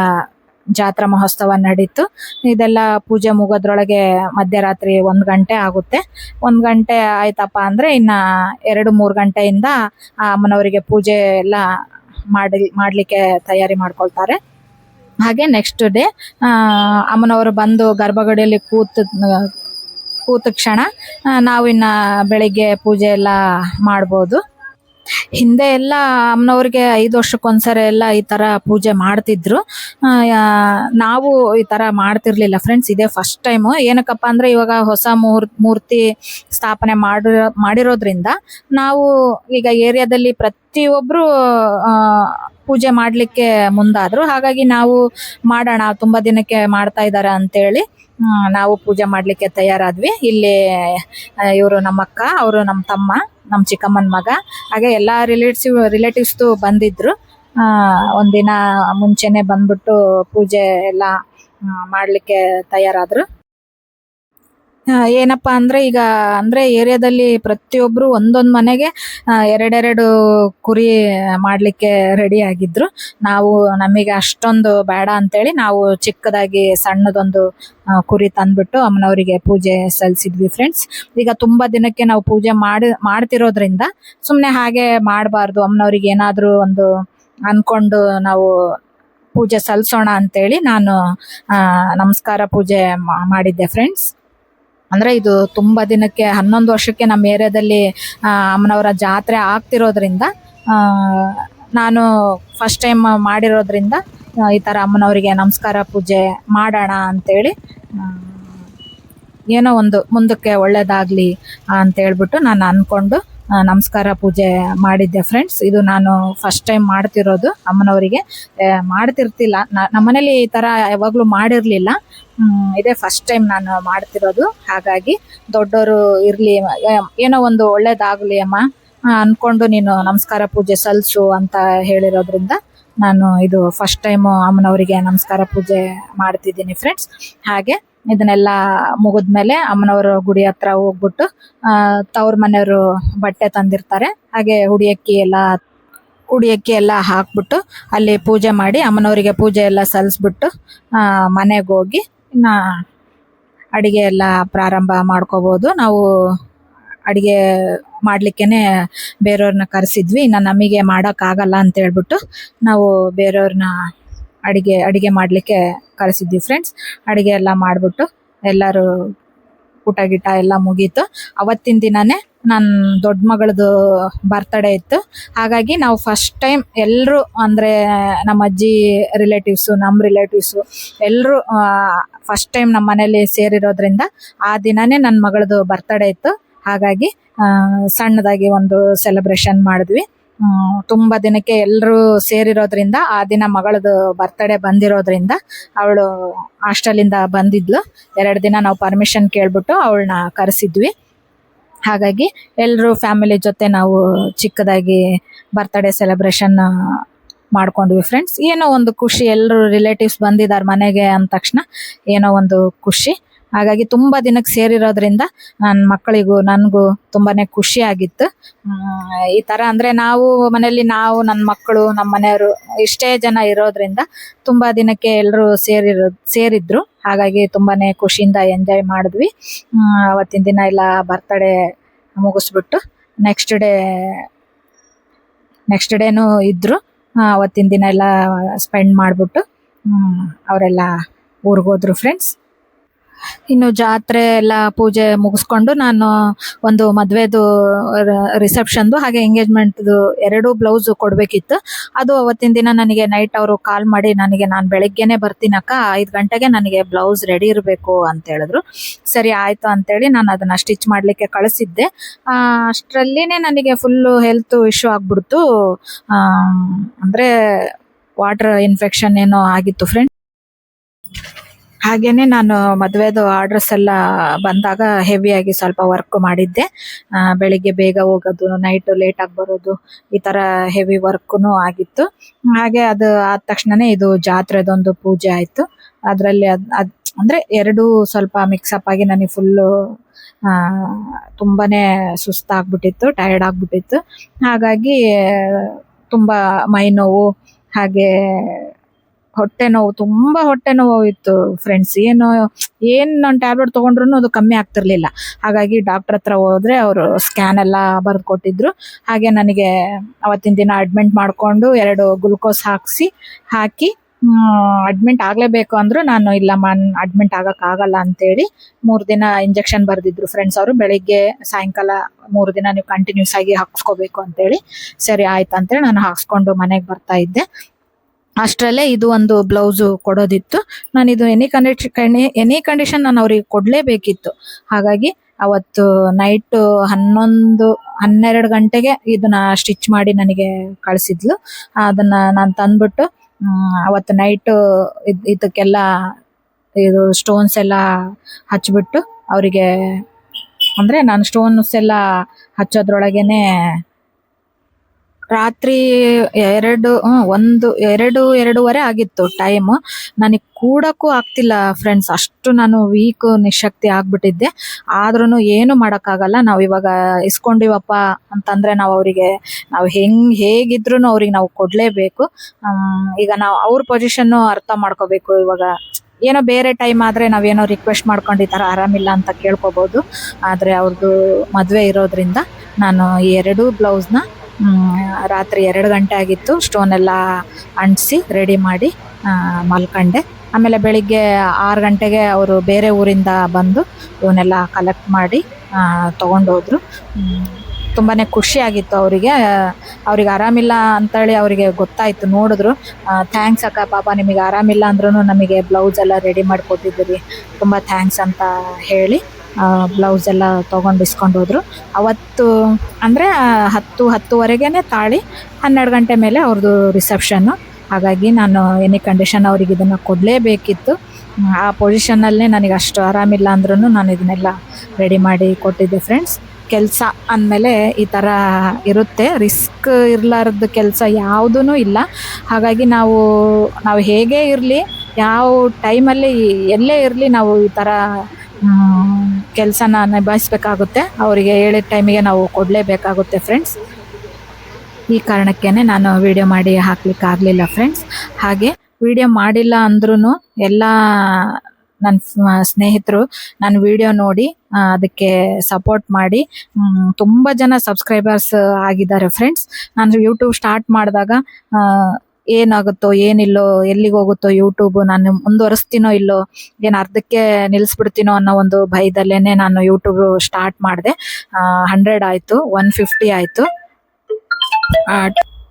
ಜಾತ್ರಾ ಮಹೋತ್ಸವ ನಡೀತು. ಇದೆಲ್ಲ ಪೂಜೆ ಮುಗೋದ್ರೊಳಗೆ ಮಧ್ಯರಾತ್ರಿ 1 ಗಂಟೆ ಆಗುತ್ತೆ. 1 ಗಂಟೆ ಆಯ್ತಪ್ಪ ಅಂದರೆ ಇನ್ನು 2-3 ಗಂಟೆಯಿಂದ ಅಮ್ಮನವರಿಗೆ ಪೂಜೆ ಎಲ್ಲ ಮಾಡಲಿಕ್ಕೆ ತಯಾರಿ ಮಾಡ್ಕೊಳ್ತಾರೆ. ಹಾಗೆ ನೆಕ್ಸ್ಟ್ ಡೇ ಅಮ್ಮನವರು ಬಂದು ಗರ್ಭಗುಡಿಯಲ್ಲಿ ಕೂತ ಕ್ಷಣ ನಾವು ಇನ್ನು ಬೆಳಿಗ್ಗೆ ಪೂಜೆ ಎಲ್ಲ ಮಾಡ್ಬೋದು. ಹಿಂದೆ ಎಲ್ಲ ಅಮ್ಮನವ್ರಿಗೆ 5 ವರ್ಷಕ್ಕೊಂದ್ಸರಿ ಎಲ್ಲ ಈ ಥರ ಪೂಜೆ ಮಾಡ್ತಿದ್ರು. ನಾವು ಈ ಥರ ಮಾಡ್ತಿರ್ಲಿಲ್ಲ ಫ್ರೆಂಡ್ಸ್, ಇದೇ ಫಸ್ಟ್ ಟೈಮು. ಏನಕ್ಕಪ್ಪ ಅಂದರೆ ಇವಾಗ ಹೊಸ ಮೂರ್ತಿ ಸ್ಥಾಪನೆ ಮಾಡಿರೋದ್ರಿಂದ ನಾವು ಈಗ ಏರಿಯಾದಲ್ಲಿ ಪ್ರತಿಯೊಬ್ಬರು ಪೂಜೆ ಮಾಡಲಿಕ್ಕೆ ಮುಂದಾದರು. ಹಾಗಾಗಿ ನಾವು ಮಾಡೋಣ, ತುಂಬ ದಿನಕ್ಕೆ ಮಾಡ್ತಾ ಇದ್ದಾರೆ ಅಂತೇಳಿ ನಾವು ಪೂಜೆ ಮಾಡಲಿಕ್ಕೆ ತಯಾರಾದ್ವಿ. ಇಲ್ಲಿ ಇವರು ನಮ್ಮ ಅಕ್ಕ, ಅವರು ನಮ್ಮ ತಮ್ಮ, ನಮ್ಮ ಚಿಕ್ಕಮ್ಮನ ಮಗ, ಹಾಗೆ ಎಲ್ಲ ರಿಲೇಟಿವ್ಸ್ದು ಬಂದಿದ್ರು. ಒಂದಿನ ಮುಂಚೆನೆ ಬಂದ್ಬಿಟ್ಟು ಪೂಜೆ ಎಲ್ಲ ಮಾಡಲಿಕ್ಕೆ ತಯಾರಾದರು. ಏನಪ್ಪ ಅಂದರೆ ಈಗ ಅಂದರೆ ಏರಿಯಾದಲ್ಲಿ ಪ್ರತಿಯೊಬ್ಬರು ಒಂದೊಂದು ಮನೆಗೆ 2 ಕುರಿ ಮಾಡಲಿಕ್ಕೆ ರೆಡಿ ಆಗಿದ್ರು. ನಮಗೆ ಅಷ್ಟೊಂದು ಬೇಡ ಅಂತೇಳಿ ನಾವು ಚಿಕ್ಕದಾಗಿ ಸಣ್ಣದೊಂದು ಕುರಿ ತಂದ್ಬಿಟ್ಟು ಅಮ್ಮನವರಿಗೆ ಪೂಜೆ ಸಲ್ಲಿಸಿದ್ವಿ ಫ್ರೆಂಡ್ಸ್. ಈಗ ತುಂಬ ದಿನಕ್ಕೆ ನಾವು ಪೂಜೆ ಮಾಡ್ತಿರೋದ್ರಿಂದ ಸುಮ್ಮನೆ ಹಾಗೆ ಮಾಡಬಾರ್ದು, ಅಮ್ಮನವ್ರಿಗೆ ಏನಾದರೂ ಒಂದು ಅಂದ್ಕೊಂಡು ನಾವು ಪೂಜೆ ಸಲ್ಲಿಸೋಣ ಅಂತೇಳಿ ನಾನು ನಮಸ್ಕಾರ ಪೂಜೆ ಮಾಡಿದ್ದೆ ಫ್ರೆಂಡ್ಸ್. ಅಂದರೆ ಇದು ತುಂಬ ದಿನಕ್ಕೆ 11 ವರ್ಷಕ್ಕೆ ನಮ್ಮ ಏರಿಯಾದಲ್ಲಿ ಅಮ್ಮನವರ ಜಾತ್ರೆ ಆಗ್ತಿರೋದ್ರಿಂದ ನಾನು ಫಸ್ಟ್ ಟೈಮ್ ಮಾಡಿರೋದ್ರಿಂದ ಈ ಥರ ಅಮ್ಮನವರಿಗೆ ನಮಸ್ಕಾರ ಪೂಜೆ ಮಾಡೋಣ ಅಂತೇಳಿ, ಏನೋ ಒಂದು ಮುಂದಕ್ಕೆ ಒಳ್ಳೇದಾಗಲಿ ಅಂತೇಳ್ಬಿಟ್ಟು ನಾನು ಅಂದ್ಕೊಂಡು ನಮಸ್ಕಾರ ಪೂಜೆ ಮಾಡಿದ್ದೆ ಫ್ರೆಂಡ್ಸ್. ಇದು ನಾನು ಫಸ್ಟ್ ಟೈಮ್ ಮಾಡ್ತಿರೋದು ಅಮ್ಮನವರಿಗೆ. ಮಾಡ್ತಿರ್ತಿಲ್ಲ, ನಮ್ಮನೇಲಿ ಈ ಥರ ಯಾವಾಗಲೂ ಮಾಡಿರಲಿಲ್ಲ. ಇದೇ ಫಸ್ಟ್ ಟೈಮ್ ನಾನು ಮಾಡ್ತಿರೋದು. ಹಾಗಾಗಿ ದೊಡ್ಡವರು ಇರಲಿ, ಏನೋ ಒಂದು ಒಳ್ಳೇದಾಗಲಿ ಅಮ್ಮ ಅಂದ್ಕೊಂಡು ನೀನು ನಮಸ್ಕಾರ ಪೂಜೆ ಸಲ್ಲಿಸು ಅಂತ ಹೇಳಿರೋದ್ರಿಂದ ನಾನು ಇದು ಫಸ್ಟ್ ಟೈಮು ಅಮ್ಮನವರಿಗೆ ನಮಸ್ಕಾರ ಪೂಜೆ ಮಾಡ್ತಿದ್ದೀನಿ ಫ್ರೆಂಡ್ಸ್. ಹಾಗೆ ಇದನ್ನೆಲ್ಲ ಮುಗಿದ್ಮೇಲೆ ಅಮ್ಮನವರು ಗುಡಿ ಹತ್ರ ಹೋಗ್ಬಿಟ್ಟು ತವ್ರ ಮನೆಯವರು ಬಟ್ಟೆ ತಂದಿರ್ತಾರೆ, ಹಾಗೆ ಉಡಿಯಕ್ಕಿ ಎಲ್ಲ ಹಾಕ್ಬಿಟ್ಟು ಅಲ್ಲಿ ಪೂಜೆ ಮಾಡಿ ಅಮ್ಮನವರಿಗೆ ಪೂಜೆ ಎಲ್ಲ ಸಲ್ಲಿಸ್ಬಿಟ್ಟು ಮನೆಗೆ ಹೋಗಿ ಇನ್ನು ಅಡುಗೆ ಎಲ್ಲ ಪ್ರಾರಂಭ ಮಾಡ್ಕೋಬೋದು. ನಾವು ಅಡುಗೆ ಮಾಡಲಿಕ್ಕೇ ಬೇರೆಯವ್ರನ್ನ ಕರೆಸಿದ್ವಿ. ಇನ್ನು ನಮಗೆ ಮಾಡೋಕ್ಕಾಗಲ್ಲ ಅಂತ ಹೇಳ್ಬಿಟ್ಟು ನಾವು ಬೇರೆಯವ್ರನ್ನ ಅಡುಗೆ ಮಾಡಲಿಕ್ಕೆ ಕರೆಸಿದ್ವಿ ಫ್ರೆಂಡ್ಸ್. ಅಡುಗೆ ಎಲ್ಲ ಮಾಡಿಬಿಟ್ಟು ಎಲ್ಲರೂ ಊಟ ಗೀಟ ಎಲ್ಲ ಮುಗೀತು. ಅವತ್ತಿನ ದಿನವೇ ನನ್ನ ದೊಡ್ಡ ಮಗಳದು ಬರ್ತ್ಡೇ ಇತ್ತು. ಹಾಗಾಗಿ ನಾವು ಫಸ್ಟ್ ಟೈಮ್ ಎಲ್ಲರೂ ಅಂದರೆ ನಮ್ಮ ಅಜ್ಜಿ ರಿಲೇಟಿವ್ಸು, ನಮ್ಮ ರಿಲೇಟಿವ್ಸು ಎಲ್ಲರೂ ಫಸ್ಟ್ ಟೈಮ್ ನಮ್ಮ ಮನೇಲಿ ಸೇರಿರೋದ್ರಿಂದ ಆ ದಿನನೇ ನನ್ನ ಮಗಳದು ಬರ್ತ್ಡೇ ಇತ್ತು. ಹಾಗಾಗಿ ಸಣ್ಣದಾಗಿ ಒಂದು ಸೆಲೆಬ್ರೇಷನ್ ಮಾಡಿದ್ವಿ. ತುಂಬ ದಿನಕ್ಕೆ ಎಲ್ಲರೂ ಸೇರಿರೋದ್ರಿಂದ ಆ ದಿನ ಮಗಳದು ಬರ್ತ್ಡೇ ಬಂದಿರೋದ್ರಿಂದ ಅವಳು ಹಾಸ್ಟೆಲಿಂದ ಬಂದಿದ್ಲು. 2 ದಿನ ನಾವು ಪರ್ಮಿಷನ್ ಕೇಳ್ಬಿಟ್ಟು ಅವಳನ್ನ ಕರೆಸಿದ್ವಿ. ಹಾಗಾಗಿ ಎಲ್ಲರೂ ಫ್ಯಾಮಿಲಿ ಜೊತೆ ನಾವು ಚಿಕ್ಕದಾಗಿ ಬರ್ತ್ಡೇ ಸೆಲೆಬ್ರೇಷನ್ ಮಾಡ್ಕೊಂಡ್ವಿ ಫ್ರೆಂಡ್ಸ್. ಏನೋ ಒಂದು ಖುಷಿ, ಎಲ್ಲರೂ ರಿಲೇಟಿವ್ಸ್ ಬಂದಿದ್ದಾರೆ ಮನೆಗೆ ಅಂದ ತಕ್ಷಣ ಏನೋ ಒಂದು ಖುಷಿ. ಹಾಗಾಗಿ ತುಂಬ ದಿನಕ್ಕೆ ಸೇರಿರೋದ್ರಿಂದ ನನ್ನ ಮಕ್ಕಳಿಗೂ ನನಗೂ ತುಂಬಾ ಖುಷಿ ಆಗಿತ್ತು. ಈ ಥರ ಅಂದರೆ ನಾವು ಮನೆಯಲ್ಲಿ ನನ್ನ ಮಕ್ಕಳು, ನಮ್ಮ ಮನೆಯವರು ಇಷ್ಟೇ ಜನ ಇರೋದ್ರಿಂದ ತುಂಬ ದಿನಕ್ಕೆ ಎಲ್ಲರೂ ಸೇರಿದ್ರು. ಹಾಗಾಗಿ ತುಂಬಾ ಖುಷಿಯಿಂದ ಎಂಜಾಯ್ ಮಾಡಿದ್ವಿ. ಅವತ್ತಿನ ದಿನ ಎಲ್ಲ ಬರ್ತ್ಡೇ ಮುಗಿಸ್ಬಿಟ್ಟು ನೆಕ್ಸ್ಟ್ ಡೇನೂ ಇದ್ದರು. ಅವತ್ತಿನ ದಿನ ಎಲ್ಲ ಸ್ಪೆಂಡ್ ಮಾಡಿಬಿಟ್ಟು ಅವರೆಲ್ಲ ಊರಿಗೋದ್ರು ಫ್ರೆಂಡ್ಸ್. ಇನ್ನು ಜಾತ್ರೆ ಎಲ್ಲ ಪೂಜೆ ಮುಗಿಸ್ಕೊಂಡು ನಾನು ಒಂದು ಮದುವೆದು ರಿಸೆಪ್ಷನ್ದು ಹಾಗೆ ಎಂಗೇಜ್ಮೆಂಟ್ದು 2 ಬ್ಲೌಸ್ ಕೊಡಬೇಕಿತ್ತು. ಅದು ಅವತ್ತಿನ ದಿನ ನನಗೆ ನೈಟ್ ಅವರು ಕಾಲ್ ಮಾಡಿ ನಾನು ಬೆಳಗ್ಗೆನೇ ಬರ್ತೀನಕ್ಕ, 5 ಗಂಟೆಗೆ ನನಗೆ ಬ್ಲೌಸ್ ರೆಡಿ ಇರಬೇಕು ಅಂತ ಹೇಳಿದ್ರು. ಸರಿ ಆಯಿತು ಅಂತೇಳಿ ನಾನು ಅದನ್ನು ಸ್ಟಿಚ್ ಮಾಡಲಿಕ್ಕೆ ಕಳಿಸಿದ್ದೆ. ಅಷ್ಟರಲ್ಲಿನೇ ನನಗೆ ಫುಲ್ಲು ಹೆಲ್ತ್ ಇಶ್ಯೂ ಆಗಿಬಿಡ್ತು. ಅಂದರೆ ವಾಟರ್ ಇನ್ಫೆಕ್ಷನ್ ಏನೋ ಆಗಿತ್ತು ಫ್ರೆಂಡ್. ಹಾಗೇನೆ ನಾನು ಮದುವೆದು ಆರ್ಡರ್ಸ್ ಎಲ್ಲ ಬಂದಾಗ ಹೆವಿಯಾಗಿ ಸ್ವಲ್ಪ ವರ್ಕ್ ಮಾಡಿದ್ದೆ. ಬೆಳಿಗ್ಗೆ ಬೇಗ ಹೋಗೋದು, ನೈಟ್ ಲೇಟಾಗಿ ಬರೋದು, ಈ ಥರ ಹೆವಿ ವರ್ಕೂ ಆಗಿತ್ತು. ಹಾಗೆ ಅದು ಆದ ತಕ್ಷಣವೇ ಇದು ಜಾತ್ರೆದೊಂದು ಪೂಜೆ ಆಯಿತು. ಅದರಲ್ಲಿ ಅಂದರೆ 2 ಸ್ವಲ್ಪ ಮಿಕ್ಸಪ್ ಆಗಿ ನನಗೆ ಫುಲ್ಲು ತುಂಬಾ ಸುಸ್ತಾಗ್ಬಿಟ್ಟಿತ್ತು, ಟಯರ್ಡ್ ಆಗಿಬಿಟ್ಟಿತ್ತು. ಹಾಗಾಗಿ ತುಂಬ ಮೈ ನೋವು, ಹಾಗೆ ಹೊಟ್ಟೆ ನೋವು, ತುಂಬ ಹೊಟ್ಟೆ ನೋವು ಇತ್ತು ಫ್ರೆಂಡ್ಸ್. ಏನು ನಾನು ಟ್ಯಾಬ್ಲೆಟ್ ತೊಗೊಂಡ್ರು ಅದು ಕಮ್ಮಿ ಆಗ್ತಿರ್ಲಿಲ್ಲ. ಹಾಗಾಗಿ ಡಾಕ್ಟರ್ ಹತ್ರ ಹೋದರೆ ಅವರು ಸ್ಕ್ಯಾನ್ ಎಲ್ಲ ಬರೆದು ಕೊಟ್ಟಿದ್ರು. ಹಾಗೆ ನನಗೆ ಅವತ್ತಿನ ದಿನ ಅಡ್ಮಿಟ್ ಮಾಡಿಕೊಂಡು 2 ಗ್ಲುಕೋಸ್ ಹಾಕಿ ಅಡ್ಮಿಟ್ ಆಗಲೇಬೇಕು ಅಂದರು. ನಾನು ಇಲ್ಲ ಅಡ್ಮಿಟ್ ಆಗೋಕ್ಕಾಗಲ್ಲ ಅಂತೇಳಿ 3 ದಿನ ಇಂಜೆಕ್ಷನ್ ಬರೆದಿದ್ರು ಫ್ರೆಂಡ್ಸ್ ಅವರು. ಬೆಳಿಗ್ಗೆ ಸಾಯಂಕಾಲ 3 ದಿನ ನೀವು ಕಂಟಿನ್ಯೂಸ್ ಆಗಿ ಹಾಕ್ಸ್ಕೋಬೇಕು ಅಂತೇಳಿ. ಸರಿ ಆಯ್ತು ಅಂತೇಳಿ ನಾನು ಹಾಕ್ಸ್ಕೊಂಡು ಮನೆಗೆ ಬರ್ತಾ ಇದ್ದೆ. ಅಷ್ಟರಲ್ಲೇ ಇದು ಒಂದು ಬ್ಲೌಸು ಕೊಡೋದಿತ್ತು. ನಾನು ಇದು ಎನಿ ಕಂಡೀಷನ್ ನಾನು ಅವ್ರಿಗೆ ಕೊಡಲೇಬೇಕಿತ್ತು. ಹಾಗಾಗಿ ಅವತ್ತು ನೈಟು 11-12 ಗಂಟೆಗೆ ಇದನ್ನ ಸ್ಟಿಚ್ ಮಾಡಿ ನನಗೆ ಕಳಿಸಿದ್ಲು. ಅದನ್ನು ನಾನು ತಂದ್ಬಿಟ್ಟು ಅವತ್ತು ನೈಟು ಇದಕ್ಕೆಲ್ಲ ಇದು ಸ್ಟೋನ್ಸ್ ಎಲ್ಲ ಹಚ್ಬಿಟ್ಟು ಅವರಿಗೆ, ಅಂದರೆ ನಾನು ಸ್ಟೋನ್ಸ್ ಎಲ್ಲ ಹಚ್ಚೋದ್ರೊಳಗೇನೆ ರಾತ್ರಿ 2-2:30 ಆಗಿತ್ತು ಟೈಮು. ನನಗೆ ಕೂಡಕ್ಕೂ ಆಗ್ತಿಲ್ಲ ಫ್ರೆಂಡ್ಸ್. ಅಷ್ಟು ನಾನು ವೀಕ್, ನಿಶಕ್ತಿ ಆಗ್ಬಿಟ್ಟಿದ್ದೆ. ಆದ್ರೂ ಏನು ಮಾಡೋಕ್ಕಾಗಲ್ಲ. ನಾವು ಇವಾಗ ಇಸ್ಕೊಂಡಿವಪ್ಪ ಅಂತಂದರೆ ನಾವು ಹೇಗಿದ್ರೂ ಅವ್ರಿಗೆ ನಾವು ಕೊಡಲೇಬೇಕು. ಈಗ ನಾವು ಅವ್ರ ಪೊಸಿಷನ್ನು ಅರ್ಥ ಮಾಡ್ಕೋಬೇಕು. ಇವಾಗ ಏನೋ ಬೇರೆ ಟೈಮ್ ಆದರೆ ನಾವೇನೋ ರಿಕ್ವೆಸ್ಟ್ ಮಾಡ್ಕೊಂಡು ಈ ಥರ ಆರಾಮಿಲ್ಲ ಅಂತ ಕೇಳ್ಕೊಬೋದು. ಆದರೆ ಅವ್ರದ್ದು ಮದುವೆ ಇರೋದ್ರಿಂದ ನಾನು ಈ 2 ಬ್ಲೌಸ್ನ ರಾತ್ರಿ 2 ಗಂಟೆ ಆಗಿತ್ತು, ಸ್ಟೋನ್ ಎಲ್ಲ ಅಂಟಿಸಿ ರೆಡಿ ಮಾಡಿ ಮಲ್ಕೊಂಡೆ. ಆಮೇಲೆ ಬೆಳಿಗ್ಗೆ 6 ಗಂಟೆಗೆ ಅವರು ಬೇರೆ ಊರಿಂದ ಬಂದು ಇವನ್ನೆಲ್ಲ ಕಲೆಕ್ಟ್ ಮಾಡಿ ತೊಗೊಂಡೋದ್ರು. ತುಂಬಾ ಖುಷಿಯಾಗಿತ್ತು ಅವ್ರಿಗೆ ಆರಾಮಿಲ್ಲ ಅಂತೇಳಿ ಅವರಿಗೆ ಗೊತ್ತಾಯಿತು. ನೋಡಿದ್ರು, ಥ್ಯಾಂಕ್ಸ್ ಅಕ್ಕ, ಪಾಪ ನಿಮಗೆ ಆರಾಮಿಲ್ಲ ಅಂದ್ರೂ ನಮಗೆ ಬ್ಲೌಸ್ ಎಲ್ಲ ರೆಡಿ ಮಾಡಿಕೊಟ್ಟಿದ್ದೀರಿ, ತುಂಬ ಥ್ಯಾಂಕ್ಸ್ ಅಂತ ಹೇಳಿ ಬ್ಲೌಸ್ ಎಲ್ಲ ಇಸ್ಕೊಂಡು ಹೋದ್ರು. ಅವತ್ತು ಅಂದರೆ 10-10:30ಗೆ ತಾಳಿ, 12 ಗಂಟೆ ಮೇಲೆ ಅವ್ರದ್ದು ರಿಸೆಪ್ಷನ್ನು. ಹಾಗಾಗಿ ನಾನು ಎನಿ ಕಂಡೀಷನ್ ಅವ್ರಿಗೆ ಇದನ್ನು ಕೊಡಲೇಬೇಕಿತ್ತು. ಆ ಪೊಸಿಷನ್ನಲ್ಲೇ ನನಗೆ ಅಷ್ಟು ಆರಾಮಿಲ್ಲ ಅಂದ್ರೂ ನಾನು ಇದನ್ನೆಲ್ಲ ರೆಡಿ ಮಾಡಿ ಕೊಟ್ಟಿದ್ದೆ ಫ್ರೆಂಡ್ಸ್. ಕೆಲಸ ಅಂದಮೇಲೆ ಈ ಥರ ಇರುತ್ತೆ, ರಿಸ್ಕ್ ಇರಲಾರ್ದ ಕೆಲಸ ಯಾವುದೂ ಇಲ್ಲ. ಹಾಗಾಗಿ ನಾವು ಹೇಗೇ ಇರಲಿ, ಯಾವ ಟೈಮಲ್ಲಿ ಎಲ್ಲೇ ಇರಲಿ, ನಾವು ಈ ಥರ ಕೆಲಸನ ನಿಭಾಯಿಸ್ಬೇಕಾಗುತ್ತೆ. ಅವರಿಗೆ ಹೇಳಿದ ಟೈಮಿಗೆ ನಾವು ಕೊಡಲೇಬೇಕಾಗುತ್ತೆ ಫ್ರೆಂಡ್ಸ್. ಈ ಕಾರಣಕ್ಕೇ ನಾನು ವಿಡಿಯೋ ಮಾಡಿ ಹಾಕ್ಲಿಕ್ಕಾಗಲಿಲ್ಲ ಫ್ರೆಂಡ್ಸ್. ಹಾಗೆ ವಿಡಿಯೋ ಮಾಡಿಲ್ಲ ಅಂದ್ರೂ ಎಲ್ಲ ನನ್ನ ಸ್ನೇಹಿತರು ನನ್ನ ವಿಡಿಯೋ ನೋಡಿ ಅದಕ್ಕೆ ಸಪೋರ್ಟ್ ಮಾಡಿ ತುಂಬ ಜನ ಸಬ್ಸ್ಕ್ರೈಬರ್ಸ್ ಆಗಿದ್ದಾರೆ ಫ್ರೆಂಡ್ಸ್. ನಾನು ಯೂಟ್ಯೂಬ್ ಸ್ಟಾರ್ಟ್ ಮಾಡಿದಾಗ ಏನಾಗುತ್ತೋ ಏನಿಲ್ಲೋ, ಎಲ್ಲಿಗೆ ಹೋಗುತ್ತೋ ಯೂಟ್ಯೂಬ್, ನಾನು ಮುಂದುವರಿಸ್ತೀನೋ ಇಲ್ಲೋ, ಏನು ಅರ್ಧಕ್ಕೆ ನಿಲ್ಲಿಸ್ಬಿಡ್ತೀನೋ ಅನ್ನೋ ಒಂದು ಭಯದಲ್ಲೇನೆ ನಾನು ಯೂಟ್ಯೂಬ್ ಸ್ಟಾರ್ಟ್ ಮಾಡಿದೆ. 100 ಆಯಿತು, 150 ಆಯಿತು,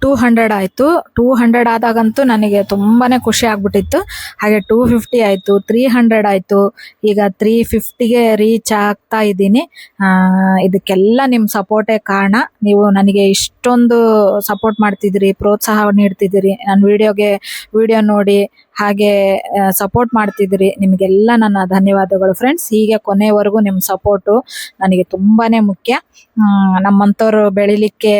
200 ಆಯಿತು. 200 ಆದಾಗಂತೂ ನನಗೆ ತುಂಬಾನೇ ಖುಷಿ ಆಗ್ಬಿಟ್ಟಿತ್ತು. ಹಾಗೆ 250 ಆಯಿತು, 300 ಆಯಿತು. ಈಗ 350ಗೆ ರೀಚ್ ಆಗ್ತಾ ಇದ್ದೀನಿ. ಇದಕ್ಕೆಲ್ಲ ನಿಮ್ಮ ಸಪೋರ್ಟೇ ಕಾರಣ. ನೀವು ನನಗೆ ಇಷ್ಟೊಂದು ಸಪೋರ್ಟ್ ಮಾಡ್ತಿದ್ದೀರಿ, ಪ್ರೋತ್ಸಾಹ ನೀಡ್ತಿದ್ದೀರಿ, ನನ್ನ ವಿಡಿಯೋ ನೋಡಿ ಹಾಗೆ ಸಪೋರ್ಟ್ ಮಾಡ್ತಿದ್ದೀರಿ. ನಿಮಗೆಲ್ಲ ನನ್ನ ಧನ್ಯವಾದಗಳು ಫ್ರೆಂಡ್ಸ್. ಹೀಗೆ ಕೊನೆವರೆಗೂ ನಿಮ್ಮ ಸಪೋರ್ಟು ನನಗೆ ತುಂಬಾನೇ ಮುಖ್ಯ. ನಮ್ಮಂಥವ್ರು ಬೆಳಿಲಿಕ್ಕೆ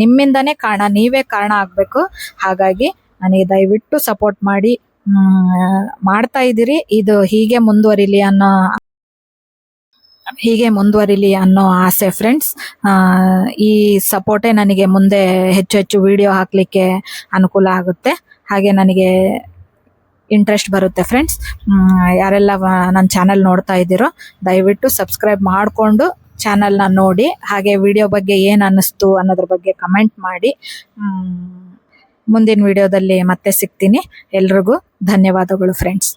ನಿಮ್ಮಿಂದನೇ ಕಾರಣ, ನೀವೇ ಕಾರಣ ಆಗಬೇಕು. ಹಾಗಾಗಿ ನನಗೆ ದಯವಿಟ್ಟು ಸಪೋರ್ಟ್ ಮಾಡಿ, ಮಾಡ್ತಾ ಇದ್ದೀರಿ. ಇದು ಹೀಗೆ ಮುಂದುವರಿಲಿ ಅನ್ನೋ ಆಸೆ ಫ್ರೆಂಡ್ಸ್. ಈ ಸಪೋರ್ಟೇ ನನಗೆ ಮುಂದೆ ಹೆಚ್ಚು ಹೆಚ್ಚು ವಿಡಿಯೋ ಹಾಕಲಿಕ್ಕೆ ಅನುಕೂಲ ಆಗುತ್ತೆ. ಹಾಗೆ ನನಗೆ ಇಂಟ್ರೆಸ್ಟ್ ಬರುತ್ತೆ ಫ್ರೆಂಡ್ಸ್. ಯಾರೆಲ್ಲ ನನ್ನ ಚಾನಲ್ ನೋಡ್ತಾ ಇದ್ದೀರೋ ದಯವಿಟ್ಟು ಸಬ್ಸ್ಕ್ರೈಬ್ ಮಾಡಿಕೊಂಡು ಚಾನಲ್ನ ನೋಡಿ. ಹಾಗೆ ವಿಡಿಯೋ ಬಗ್ಗೆ ಏನು ಅನ್ನಿಸ್ತು ಅನ್ನೋದ್ರ ಬಗ್ಗೆ ಕಮೆಂಟ್ ಮಾಡಿ. ಮುಂದಿನ ವಿಡಿಯೋದಲ್ಲಿ ಮತ್ತೆ ಸಿಗ್ತೀನಿ. ಎಲ್ರಿಗೂ ಧನ್ಯವಾದಗಳು ಫ್ರೆಂಡ್ಸ್.